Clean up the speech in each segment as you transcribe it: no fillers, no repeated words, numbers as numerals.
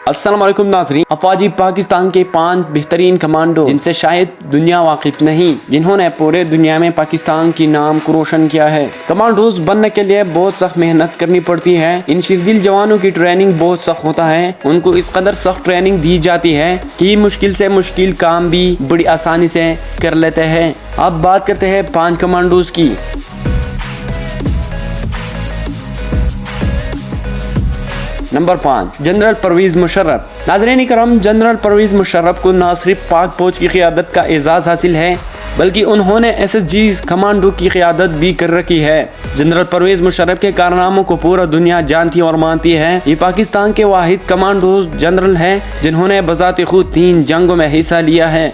अस्सलाम वालेकुम नाज़रीन। अफवाजी पाकिस्तान के 5 बेहतरीन कमांडो जिनसे शायद दुनिया वाकिफ नहीं, जिन्होंने पूरे दुनिया में पाकिस्तान की नाम को रोशन किया है। कमांडोज बनने के लिए बहुत सख्त मेहनत करनी पड़ती है। इन शिरदिल जवानों की ट्रेनिंग बहुत सख्त होता है। उनको इस कदर सख्त ट्रेनिंग दी जाती है कि मुश्किल से मुश्किल काम भी बड़ी आसानी से कर लेते हैं। अब बात करते हैं 5 कमांडोज की। Number 5, general Pervez Musharraf. नाज़रीन करम, जनरल परवेज मुशर्रफ को न सिर्फ पाक फौज की क़ियादत का एजाज़ हासिल है, बल्कि उन्होंने SSG कमांडो की क़ियादत भी कर रखी है। जनरल परवेज मुशर्रफ के कारनामों को पूरा दुनिया जानती और मानती है। ये पाकिस्तान के वाहिद कमांडो जनरल हैं जिन्होंने बज़ाते खुद 3 जंगों में हिस्सा लिया है।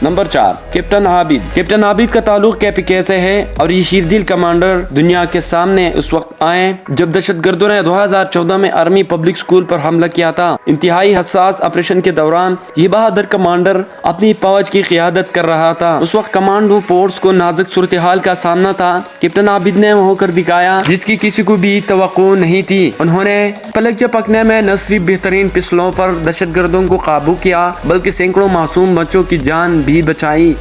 Number 4, captain Abid. Captain Abid का ताल्लुक KPK से है और ये शिरदिल कमांडर दुनिया के सामने उस वक्त आए जब दहशतगर्दों ने 2014 में आर्मी पब्लिक स्कूल पर हमला किया था। इंतहाई हसास ऑपरेशन के दौरान ये बहादुर कमांडर अपनी फौज की क़ियादत कर रहा था। उस वक्त कमांडो फोर्स को नाजुक सूरत हाल का सामना था। कैप्टन आबिद ने वो होकर दिखाया जिसकी किसी को भी तवक्को नहीं थी। उन्होंने पलक झपकने में न सिर्फ बेहतरीन पिस्टलों पर दहशतगर्दों को काबू किया, बल्कि सैकड़ों मासूम बच्चों की जान भी बचाई।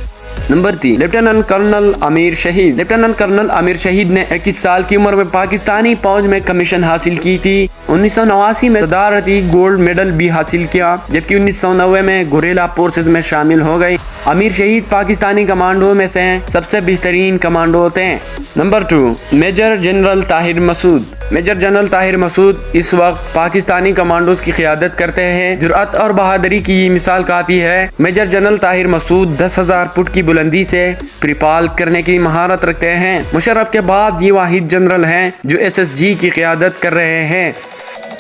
नंबर 3, लेफ्टिनेंट कर्नल आमिर शहीद। लेफ्टिनेंट कर्नल आमिर शहीद ने 21 साल की उम्र में पाकिस्तानी फौज में कमीशन हासिल की थी। 1989 में सदारती गोल्ड मेडल भी हासिल किया, जबकि 1990 में गुरेला फोर्सेस में शामिल हो गए। आमिर शहीद पाकिस्तानी कमांडो में से सबसे बेहतरीन कमांडो होते हैं। Number 2, major general Tahir Masood. Major general Tahir Masood इस वक्त पाकिस्तानी कमांडोज की क़ियादत करते हैं। जुर्अत और बहादुरी की ये मिसाल काफ़ी है। Major general Tahir Masood 10,000 foot की बुलंदी से प्रिपाल करने की महारत रखते हैं। मुशर्रफ के बाद ये वाहिद जनरल हैं जो SSG की क़ियादत कर रहे हैं।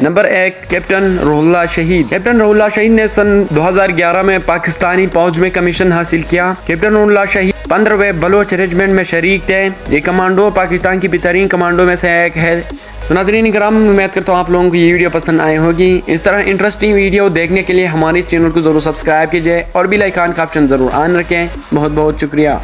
नंबर 1, कैप्टन रुहुल्लाह शहीद। कैप्टन रुहुल्लाह शहीद ने सन 2011 में पाकिस्तानी फौज में कमीशन हासिल किया। कैप्टन रुहुल्लाह शहीद 15वें बलोच रेजिमेंट में शरीक थे। ये कमांडो पाकिस्तान की बेहतरीन कमांडो में से एक है। तो नाज़रीन करम, उम्मीद करता हूँ आप लोगों को ये वीडियो पसंद आई होगी। इस तरह इंटरेस्टिंग वीडियो देखने के लिए हमारे इस चैनल को ज़रूर सब्सक्राइब कीजिए और बेल आइकन का ऑप्शन ज़रूर ऑन रखें। बहुत बहुत शुक्रिया।